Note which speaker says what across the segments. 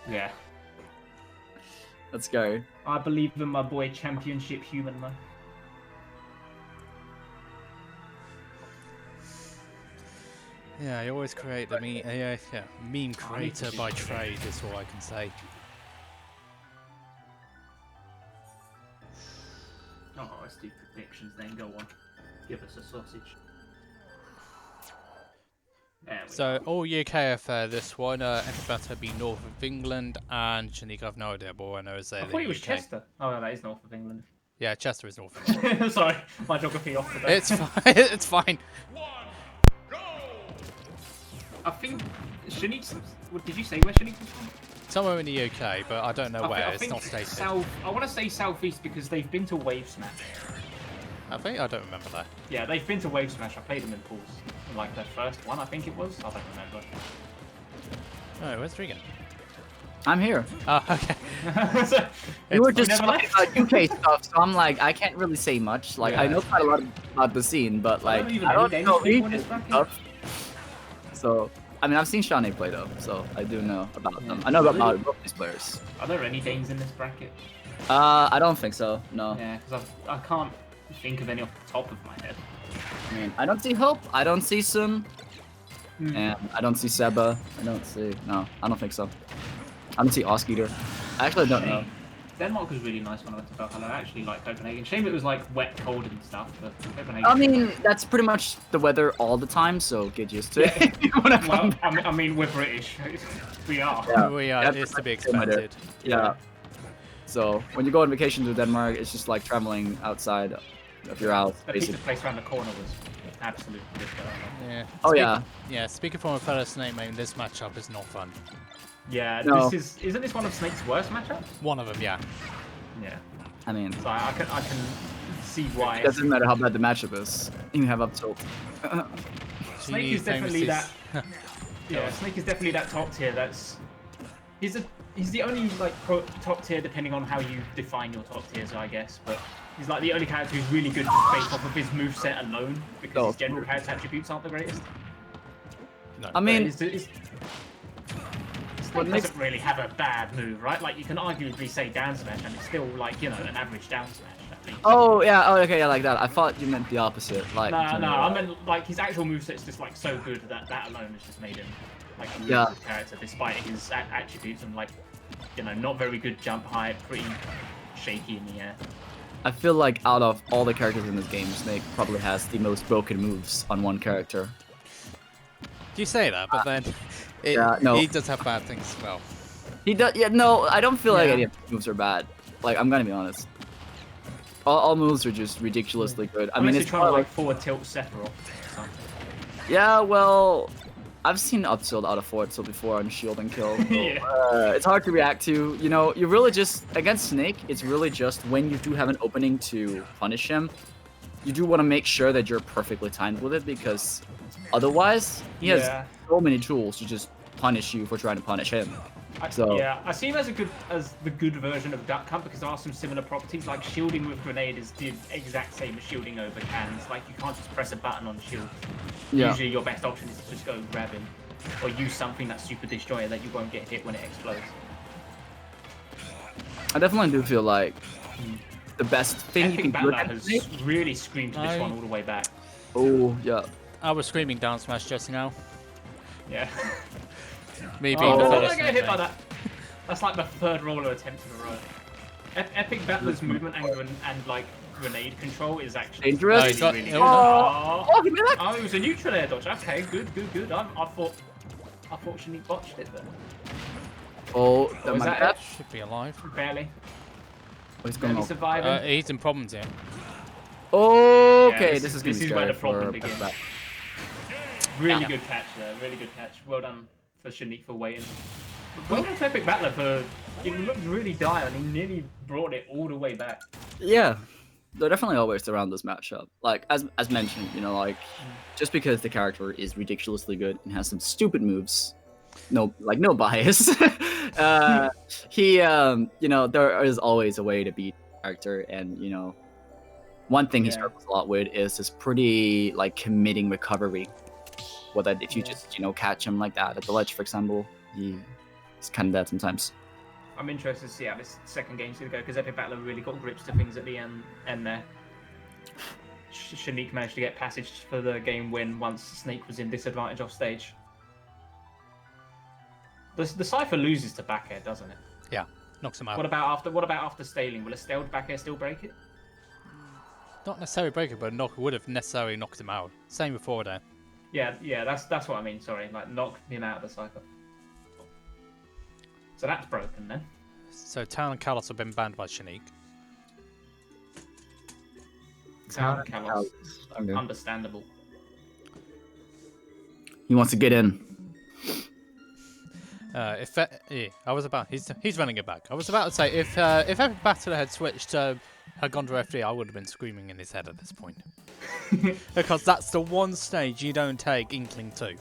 Speaker 1: Yeah.
Speaker 2: Let's go.
Speaker 1: I believe in my boy Championship Human, man.
Speaker 3: Yeah, you always create the meme creator by trade is all I can say.
Speaker 1: Oh, let's do predictions then. Go on. Give us a sausage.
Speaker 3: So, all UK affair this one. Epic Battle be north of England, and Shaneak, I've no idea, but all I know is
Speaker 1: I
Speaker 3: they're
Speaker 1: thought it was
Speaker 3: UK.
Speaker 1: Chester. Oh, no, that is north of England.
Speaker 3: Yeah, Chester is north of England.
Speaker 1: Sorry, my geography off today.
Speaker 3: It's fine. It's fine.
Speaker 1: I think Shaneak's. What did you say? Where Shaneak was from?
Speaker 3: Somewhere in the UK, but I don't know where.
Speaker 1: I
Speaker 3: It's
Speaker 1: think
Speaker 3: not stated.
Speaker 1: South. I want to say southeast because they've been to Wave Smash.
Speaker 3: I don't remember that.
Speaker 1: Yeah, they've been to Wave Smash. I played them in pools. Like their first one, I think it was. I don't remember.
Speaker 3: Oh, where's Regen?
Speaker 2: I'm here.
Speaker 3: Oh, okay.
Speaker 2: You were just
Speaker 1: never
Speaker 2: talking about UK stuff, so I'm like, I can't really say much. Like,
Speaker 1: Yeah.
Speaker 2: I know quite a lot about the scene, but like,
Speaker 1: even
Speaker 2: I
Speaker 1: know
Speaker 2: don't
Speaker 1: Danish
Speaker 2: know
Speaker 1: people in
Speaker 2: region
Speaker 1: this bracket.
Speaker 2: stuff. So, I mean, I've seen Shaneak play though, so I do know about them. I know about both these players.
Speaker 1: Are there any Danes in this bracket?
Speaker 2: I don't think so. No.
Speaker 1: Yeah, because I can't think of any off the top of my head.
Speaker 2: I mean, I don't see Hope. I don't see Sun.
Speaker 1: Hmm.
Speaker 2: And I don't see Seba. I don't see. No, I don't think so. I don't see Osk-Eater. I actually don't know.
Speaker 1: Denmark was really nice when I went to Valhalla. I actually like Copenhagen. Shame it was like wet, cold and stuff, but Copenhagen.
Speaker 2: I mean, that's pretty much the weather all the time, so get used to it. When I come
Speaker 1: well,
Speaker 2: back.
Speaker 1: I mean, we're British. We are.
Speaker 2: Yeah.
Speaker 3: We are.
Speaker 2: That's
Speaker 3: It's to be
Speaker 2: pretty much it.
Speaker 3: expected.
Speaker 2: Yeah. So when you go on vacation to Denmark, it's just like traveling outside of your house,
Speaker 1: The pizza
Speaker 2: basically.
Speaker 1: place around the corner was absolute good.
Speaker 3: Yeah.
Speaker 2: Oh yeah.
Speaker 3: Yeah. Speaking from a fellow Snake main, this matchup is not fun.
Speaker 1: Yeah,
Speaker 2: No.
Speaker 1: isn't this one of Snake's worst matchups?
Speaker 3: One of them, yeah.
Speaker 1: Yeah.
Speaker 2: I mean,
Speaker 1: So I can see why.
Speaker 2: it doesn't matter how bad the matchup is. You can have up tilt.
Speaker 1: Snake is definitely that. Yeah, Snake is definitely that top tier. He's the only like top tier depending on how you define your top tiers, I guess. But he's like the only character who's really good just based off of his moveset alone because his general character attributes aren't the greatest.
Speaker 3: No.
Speaker 2: I mean,
Speaker 1: Snake doesn't really have a bad move, right? Like you can arguably say down smash and it's still like, you know, an average down smash at least.
Speaker 2: oh yeah, oh okay, yeah, like that. I thought you meant the opposite. Like,
Speaker 1: No, I meant like his actual moveset's just like so good that that alone has just made him like a really
Speaker 2: Yeah.
Speaker 1: good character, despite his attributes and like, you know, not very good jump height, pretty shaky in the air.
Speaker 2: I feel like out of all the characters in this game, Snake probably has the most broken moves on one character.
Speaker 3: You say that, but then he does have bad things as well.
Speaker 2: He does. Yeah, no, I don't feel like
Speaker 1: Yeah.
Speaker 2: any of his moves are bad. Like, I'm gonna be honest. All moves are just ridiculously good. I mean,
Speaker 1: Unless
Speaker 2: it's
Speaker 1: you're trying to
Speaker 2: probably
Speaker 1: like forward tilt Sephiroth or something.
Speaker 2: yeah. Well, I've seen up tilt out of forward tilt before on shield and kill. So,
Speaker 1: Yeah.
Speaker 2: it's hard to react to. You know, you really just against Snake. It's really just when you do have an opening to punish him, you do want to make sure that you're perfectly timed with it because otherwise he has so many tools to just punish you for trying to punish him.
Speaker 1: Yeah, I see him as the good version of Duck Hunt because there are some similar properties. Like shielding with grenade is the exact same as shielding over cannons. Like you can't just press a button on shield.
Speaker 2: Yeah.
Speaker 1: Usually your best option is to just go grab him or use something that's super destroyer that you won't get hit when it explodes.
Speaker 2: I definitely do feel like the best thing you
Speaker 1: Epic
Speaker 2: can do
Speaker 1: Battler
Speaker 2: against
Speaker 1: has
Speaker 2: Snake.
Speaker 1: really screamed this one all the way back.
Speaker 2: Oh yeah.
Speaker 3: I was screaming down smash just now.
Speaker 1: Yeah.
Speaker 3: Me being
Speaker 1: Oh,
Speaker 3: the
Speaker 1: I
Speaker 3: fellow
Speaker 1: get
Speaker 3: Snake
Speaker 1: hit by
Speaker 3: main.
Speaker 1: that. That's like the third roller attempt in a row. Epic Battler's movement and like grenade control is actually
Speaker 2: Dangerous?
Speaker 3: No, he's got-
Speaker 1: really
Speaker 3: oh,
Speaker 1: good.
Speaker 2: Oh, give me that.
Speaker 1: Oh, it was a neutral air dodge. Okay, good. I thought Shaneak botched it there.
Speaker 2: Oh, that
Speaker 1: was
Speaker 2: might
Speaker 1: that
Speaker 2: be
Speaker 3: Should be alive.
Speaker 1: Barely.
Speaker 2: What's going
Speaker 1: Barely
Speaker 2: on?
Speaker 1: surviving.
Speaker 3: He's in problems here.
Speaker 2: Okay,
Speaker 1: Yeah,
Speaker 2: this is gonna be
Speaker 1: where
Speaker 2: scary
Speaker 1: the problem
Speaker 2: for
Speaker 1: begins.
Speaker 2: Back.
Speaker 1: Really good catch there. Really good catch. Well done for Shaneak for waiting. Well done to Epic Battler for it looked really dire and he nearly brought it all the way back.
Speaker 2: Yeah, they're definitely always around this matchup. Like as mentioned, you know, like just because the character is ridiculously good and has some stupid moves, no bias. You know, there is always a way to beat the character, and you know, one thing he struggles a lot with is this pretty like committing recovery. Whether if you just catch him like that at the ledge, for example, It's kind of dead sometimes.
Speaker 1: I'm interested to see how this second game's going to go, because Epic Battler really got grips to things at the end there. Shaneak managed to get passage for the game win once Snake was in disadvantage off stage. The Cypher loses to back air, doesn't it?
Speaker 3: Yeah, knocks him out.
Speaker 1: What about after Staling? Will a staled back air still break it?
Speaker 3: Not necessarily break it, but would have necessarily knocked him out. Same before there.
Speaker 1: Yeah, that's what I mean. Sorry, like knock him out of the Cypher. So that's broken then.
Speaker 3: So Town and Kalos have been banned by Shaneak.
Speaker 1: Town Kalos. Understandable.
Speaker 2: He wants to get in.
Speaker 3: I was about. He's running it back. I was about to say if Epic Battler had switched had gone to FD, I would have been screaming in his head at this point. Because that's the one stage you don't take Inkling to.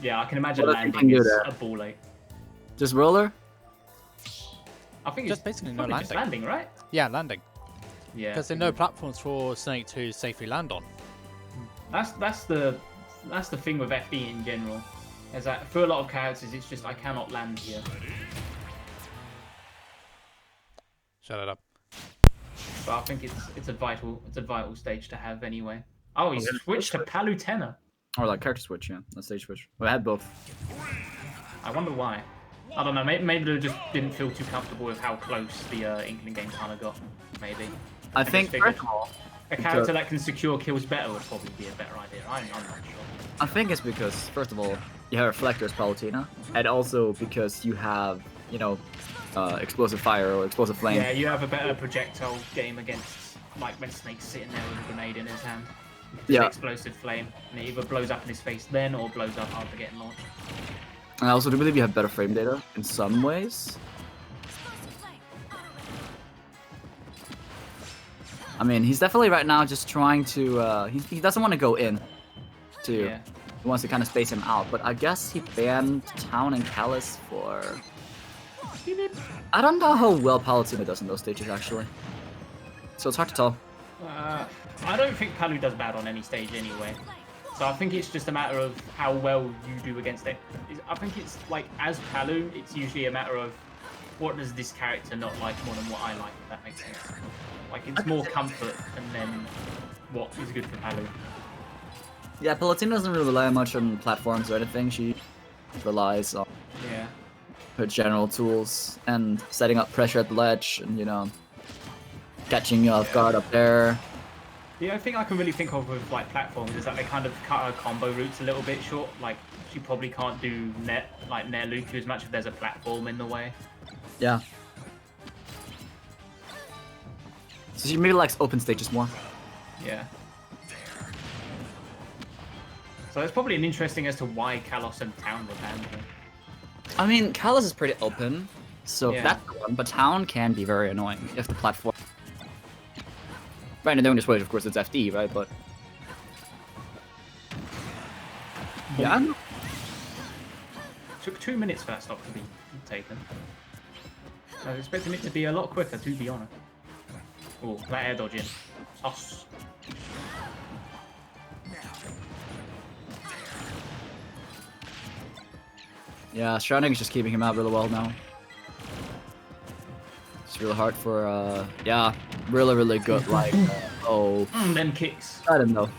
Speaker 1: Yeah, I can imagine landing is a ball ache.
Speaker 2: Just roller?
Speaker 1: I think
Speaker 3: just
Speaker 1: it's
Speaker 3: basically no
Speaker 1: just landing, right?
Speaker 3: Yeah, landing.
Speaker 1: Yeah.
Speaker 3: Because there are no platforms for Snake to safely land on.
Speaker 1: That's the thing with FD in general. Is that for a lot of characters, it's just I cannot land here.
Speaker 3: Shut it up.
Speaker 1: But I think it's a vital stage to have anyway. Oh, he's switched to Palutena.
Speaker 2: Or like character switch, yeah, a stage switch. Well, I had both.
Speaker 1: I wonder why. I don't know. Maybe they just didn't feel too comfortable with how close the Inkling game kind of got. Maybe.
Speaker 2: I think first of all,
Speaker 1: a character that can secure kills better would probably be a better idea. I'm not sure.
Speaker 2: I think it's because first of all, you have Reflector's Palutena, and also because you have, you know, explosive fire or explosive flame.
Speaker 1: Yeah, you have a better projectile game against, like when Snake's sitting there with a grenade in his hand. Yeah. Explosive flame, and it either blows up in his face then or blows up after getting launched.
Speaker 2: And I also do believe you have better frame data in some ways. I mean, he's definitely right now just trying to. He doesn't want to go in.
Speaker 1: Yeah.
Speaker 2: He wants to kind of space him out, but I guess he banned Town and Callus for. I don't know how well Palutena does in those stages actually, so it's hard to tell.
Speaker 1: I don't think Palu does bad on any stage anyway. So I think it's just a matter of how well you do against it. I think it's like, as Palu, it's usually a matter of what does this character not like more than what I like, if that makes sense. Like, it's more comfort and then what is good for Palu.
Speaker 2: Yeah, Palutena doesn't really rely much on platforms or anything. She relies on her general tools and setting up pressure at the ledge and, you know, catching you off guard up there.
Speaker 1: The only thing I can really think of with like platforms is that they kind of cut her combo routes a little bit short. Like she probably can't do Nair Luku as much if there's a platform in the way.
Speaker 2: Yeah. So she maybe likes open stages more.
Speaker 1: Yeah. So it's probably an interesting as to why Kalos and Town were banned.
Speaker 2: I mean, Kalos is pretty open, so that's the one. But Town can be very annoying if the platform. Right now, doing this way, of course, it's FD, right? But yeah, I don't know.
Speaker 1: Took 2 minutes for that stock to be taken. I was expecting it to be a lot quicker, to be honest. Oh, that air dodge in. Sus.
Speaker 2: Yeah, Shaneak is just keeping him out really well now. It's really hard for, yeah, really good, like,
Speaker 1: them kicks.
Speaker 2: I don't know.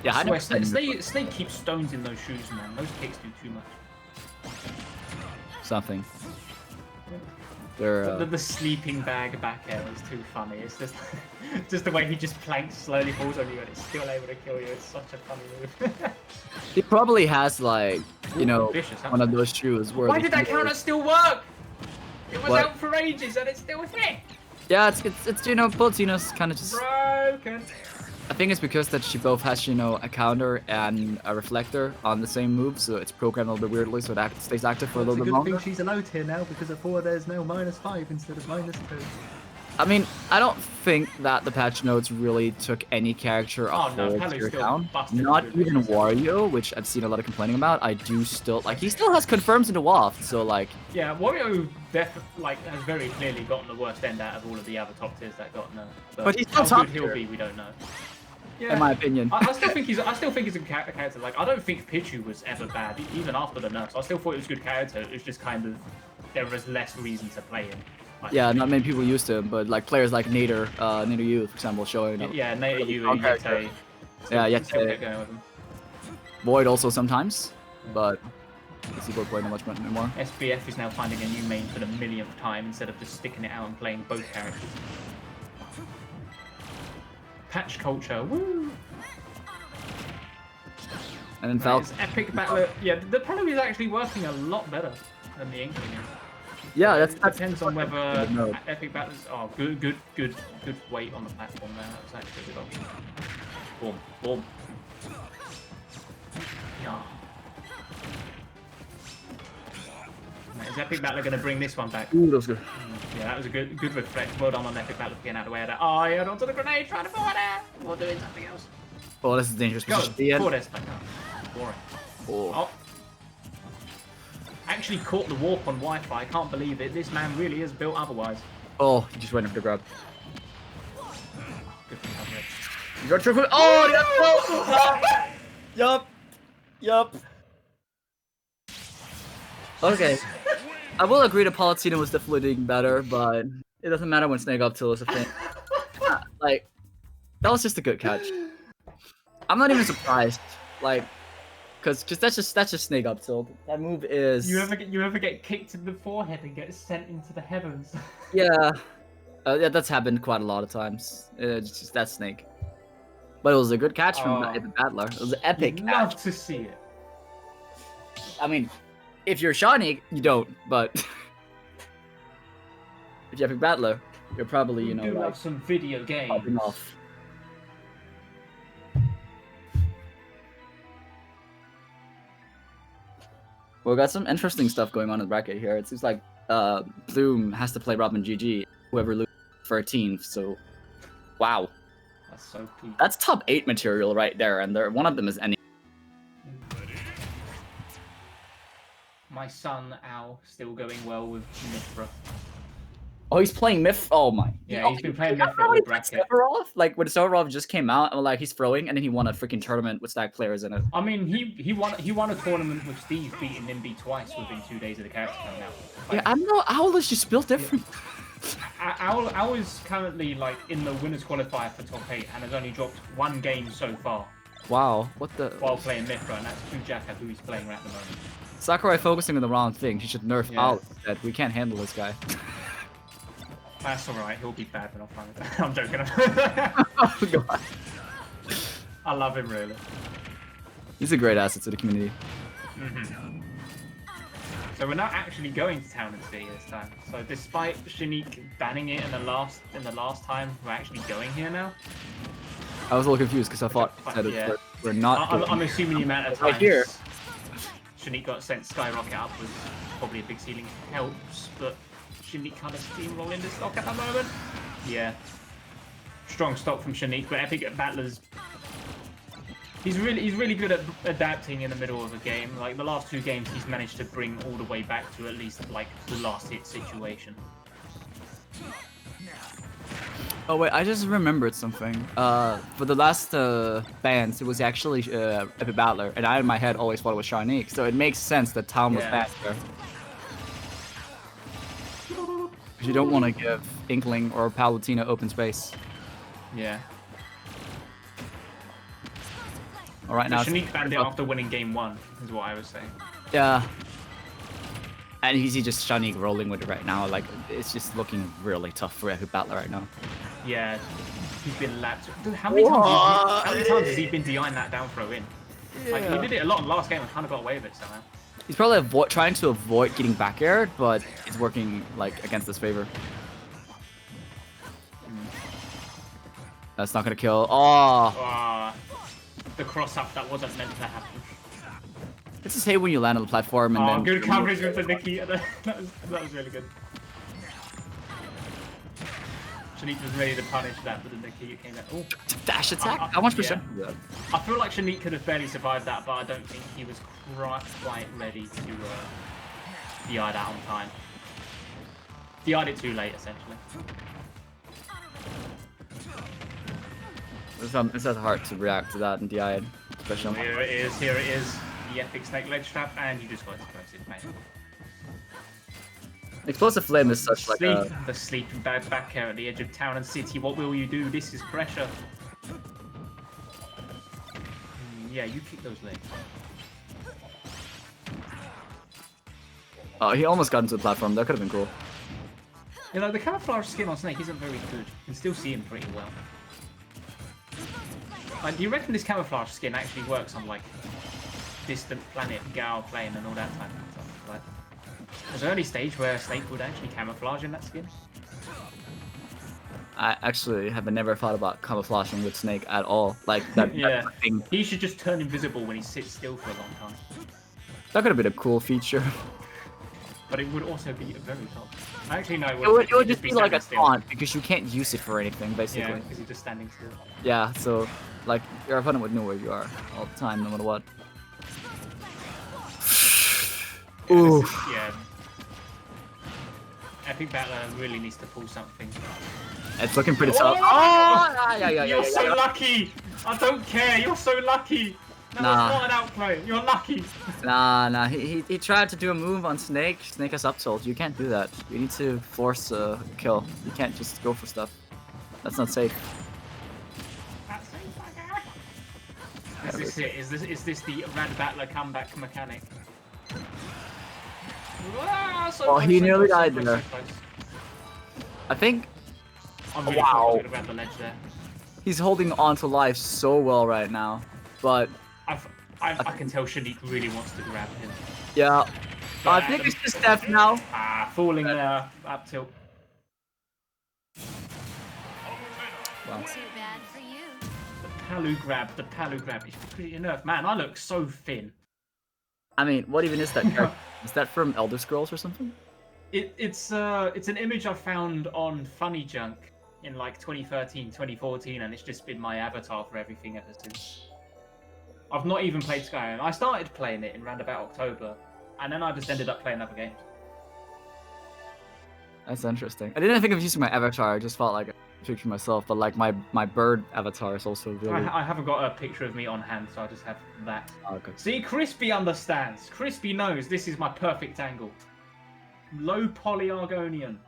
Speaker 2: Yeah,
Speaker 1: I swear, Snake keeps stones in those shoes, man. Those kicks do too much.
Speaker 2: Something. They're,
Speaker 1: the sleeping bag back air is too funny. It's just, just the way he just planks, slowly falls on you, and it's still able to kill you. It's such a funny move.
Speaker 2: He probably has, like, you know,
Speaker 1: vicious,
Speaker 2: one of those shoes where.
Speaker 1: Why did that counter still work? It was out for ages and it's still hit.
Speaker 2: Yeah, it's you know, Palutena's kind of just
Speaker 1: broken.
Speaker 2: I think it's because that she both has, you know, a counter and a reflector on the same move, so it's programmed a little bit weirdly, so that stays active for a little bit longer.
Speaker 4: It's a good thing she's allowed here now, because at 4 there's now -5 instead of -2.
Speaker 2: I mean, I don't think that the patch notes really took any character off tier down. Not even Wario, which I've seen a lot of complaining about. I do still, like, he still has confirms into Waft, so, like...
Speaker 1: Yeah, Wario has very clearly gotten the worst end out of all of the other top tiers that got nerfed.
Speaker 2: But he's still top
Speaker 1: tier. How good he'll be, we don't know. Yeah.
Speaker 2: In my opinion.
Speaker 1: I still think he's a good character. Like, I don't think Pichu was ever bad, even after the nerfs. I still thought he was a good character. It was just kind of there was less reason to play him.
Speaker 2: Yeah, not many people used to him, but like players like Nader, Nader U, for example, showing up.
Speaker 1: Yeah, Nader U,
Speaker 2: Yete.
Speaker 1: Yete. Still
Speaker 2: Yete.
Speaker 1: get going with him.
Speaker 2: Void also sometimes, but I see Void playing not much anymore.
Speaker 1: SBF is now finding a new main for the millionth time instead of just sticking it out and playing both characters. Patch culture, woo!
Speaker 2: And then Falcon.
Speaker 1: Epic battler. Yeah, the Pelu is actually working a lot better than the Inkling is.
Speaker 2: Yeah, that
Speaker 1: Depends on whether Epic battlers. Oh, good weight on the platform there. That was actually a good option. Boom, boom. Yeah. Is Epic Battler going to bring this one back?
Speaker 2: Ooh, that was good.
Speaker 1: Yeah, that was a good reflect. Well done on Epic Battler for getting out of the way of that. Oh, he held onto the grenade, trying to forward it. Or doing something else.
Speaker 2: Oh, this is dangerous.
Speaker 1: Go,
Speaker 2: Position.
Speaker 1: Boring.
Speaker 2: Oh.
Speaker 1: Actually caught the warp on Wi-Fi. I can't believe it. This man really is built otherwise.
Speaker 2: Oh, he just went for the grab.
Speaker 1: Good for coverage.
Speaker 2: You got triple. Oh, yeah. Yup. Okay. I will agree that Palutena was definitely doing better, but it doesn't matter when Snake up till is a thing. Like, that was just a good catch. I'm not even surprised. Like, cause that's just Snake up tilt. That move is.
Speaker 1: You ever get kicked in the forehead and get sent into the heavens?
Speaker 2: Yeah. Yeah, that's happened quite a lot of times. It's just that Snake. But it was a good catch from Epic Battler. It was an epic catch.
Speaker 1: Love to see it.
Speaker 2: I mean, if you're Shaneak, you don't, but if you're Epic Battler, you're probably, you know,
Speaker 1: do
Speaker 2: like,
Speaker 1: love some video games.
Speaker 2: popping off. Well, we got some interesting stuff going on in the bracket here. It seems like Bloom has to play Robin GG, whoever loses 13th, so wow.
Speaker 1: That's so peak.
Speaker 2: That's top 8 material right there, and one of them is any.
Speaker 1: My son, Al, still going well with Mithra.
Speaker 2: Oh, he's playing Myth. Oh my.
Speaker 1: Yeah, he's been playing Mithra with bracket.
Speaker 2: Like when Severov just came out, and like he's throwing, and then he won a freaking tournament with stack players in it.
Speaker 1: I mean, he won a tournament with Steve, beating Nimby twice within 2 days of the character coming out. Like,
Speaker 2: Yeah, I don't know. Owl is just built different.
Speaker 1: Owl is currently like in the winners qualifier for top 8 and has only dropped 1 game so far.
Speaker 2: Wow, what the?
Speaker 1: While playing Mithra, and that's Kujaka, who he's playing right at the moment.
Speaker 2: Sakurai focusing on the wrong thing. He should nerf
Speaker 1: Yeah.
Speaker 2: Owl instead. We can't handle this guy.
Speaker 1: That's alright, he'll be bad when I'm fine with that. I'm joking.
Speaker 2: Oh god.
Speaker 1: I love him, really.
Speaker 2: He's a great asset to the community.
Speaker 1: So we're not actually going to Town and City this time. So despite Shaneak banning it in the last time, we're actually going here now.
Speaker 2: I was a little confused because I thought
Speaker 1: Yeah.
Speaker 2: we're not.
Speaker 1: I'm assuming the amount of times
Speaker 2: Right here.
Speaker 1: Shaneak got sent skyrocket up was probably a big ceiling helps, but Shaneak kind of steamrolling the stock at the moment. Yeah. Strong stock from Shaneak, but Epic Battlers. He's really good at adapting in the middle of a game. Like the last 2 games, he's managed to bring all the way back to at least like the last hit situation.
Speaker 2: Oh wait, I just remembered something. For the last bans, it was actually Epic Battler, and I in my head always thought it was Shaneak, so it makes sense that Tom was faster. Because you don't want to give Inkling or Palutena open space.
Speaker 1: Yeah.
Speaker 2: All right, now.
Speaker 1: Shaneak banned it after winning game 1, is what I was saying.
Speaker 2: Yeah. And he's just Shaneak rolling with it right now. Like, it's just looking really tough for Epic Battler right now.
Speaker 1: Yeah, he's been lapped. Dude, how many times has he been behind that down throw in? Like, he did it a lot in the last game and kind of got away with it somehow.
Speaker 2: He's probably trying to avoid getting back aired, but it's working like against his favor. That's not gonna kill. Oh!
Speaker 1: The cross up that wasn't meant to happen.
Speaker 2: It's just hate when you land on the platform and then.
Speaker 1: Good coverage with the Nikki. That was really good. Shaneak was ready to punish that, but the Nikki came out. Oh,
Speaker 2: dash attack? How much percent?
Speaker 1: Yeah. I feel like Shaneak could have barely survived that, but I don't think he was quite ready to DI that on time. DI'd it too late, essentially.
Speaker 2: It's just hard to react to that in DI, especially on
Speaker 1: Here it is, here it is. The epic snake ledge trap, and you just got explosive, mate.
Speaker 2: Explosive Flame is such like a...
Speaker 1: The sleeping bag back here at the edge of town and city. What will you do? This is pressure. Yeah, you kick those legs.
Speaker 2: Oh, he almost got into the platform. That could have been cool.
Speaker 1: You know, the camouflage skin on Snake isn't very good. You can still see him pretty well. Like, do you reckon this camouflage skin actually works on, like, distant planet, Gao plane, and all that type of stuff? Like, there's an early stage where Snake would actually camouflage in that skin.
Speaker 2: I actually have never thought about camouflaging with Snake at all. Like, that,
Speaker 1: Yeah.
Speaker 2: that thing.
Speaker 1: He should just turn invisible when he sits still for a long time.
Speaker 2: That could have been a cool feature.
Speaker 1: But it would also be very top. Actually, no,
Speaker 2: It would just be like a taunt, because you can't use it for anything, basically.
Speaker 1: Yeah, because he's just standing still.
Speaker 2: Yeah, so, like, your opponent would know where you are all the time, no matter what.
Speaker 1: Yeah,
Speaker 2: Ooh.
Speaker 1: Yeah. Epic Battler really needs to pull something.
Speaker 2: It's looking pretty
Speaker 1: Oh!
Speaker 2: tough. Oh! Yeah.
Speaker 1: You're so lucky! I don't care, you're so lucky! That
Speaker 2: Nah.
Speaker 1: was not an outplay, you're lucky!
Speaker 2: Nah, he tried to do a move on Snake. Snake has up tilt. You can't do that. You need to force a kill. You can't just go for stuff. That's not safe.
Speaker 1: Is this it? Is this the Rad Battler comeback mechanic? Ah, so
Speaker 2: Oh,
Speaker 1: close,
Speaker 2: he
Speaker 1: so
Speaker 2: nearly
Speaker 1: close, so
Speaker 2: died
Speaker 1: close,
Speaker 2: there.
Speaker 1: so close.
Speaker 2: I think
Speaker 1: I'm really
Speaker 2: Wow.
Speaker 1: close to grab the ledge there.
Speaker 2: he's holding on to life so well right now. But,
Speaker 1: I can tell Shaneak really wants to grab him.
Speaker 2: yeah. I think it's just death now.
Speaker 1: Ah, falling there, up tilt.
Speaker 2: Wow.
Speaker 5: Too bad for you.
Speaker 1: The Palu grab is pretty enough. Man, I look so thin.
Speaker 2: I mean, what even is that character? Is that from Elder Scrolls or something?
Speaker 1: It's an image I found on Funny Junk in like 2013, 2014, and it's just been my avatar for everything ever since. I've not even played Skyrim. I started playing it in round about October, and then I just ended up playing other games.
Speaker 2: That's interesting. I didn't think of using my avatar. I just felt like a picture myself. But like my bird avatar is also really.
Speaker 1: I haven't got a picture of me on hand, so I just have that.
Speaker 2: Oh, okay.
Speaker 1: See, Crispy understands. Crispy knows this is my perfect angle. Low poly Argonian.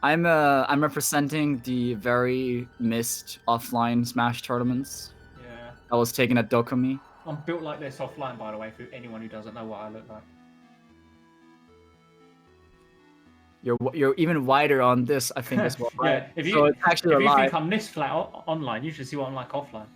Speaker 2: I'm representing the very missed offline Smash tournaments.
Speaker 1: Yeah.
Speaker 2: I was taken at Dokumi.
Speaker 1: I'm built like this offline, by the way, for anyone who doesn't know what I look like.
Speaker 2: You're even wider on this, I think, as well. Right?
Speaker 1: Yeah, if you,
Speaker 2: so it's actually
Speaker 1: if you
Speaker 2: alive.
Speaker 1: think I'm this flat online, you should see what I'm like offline.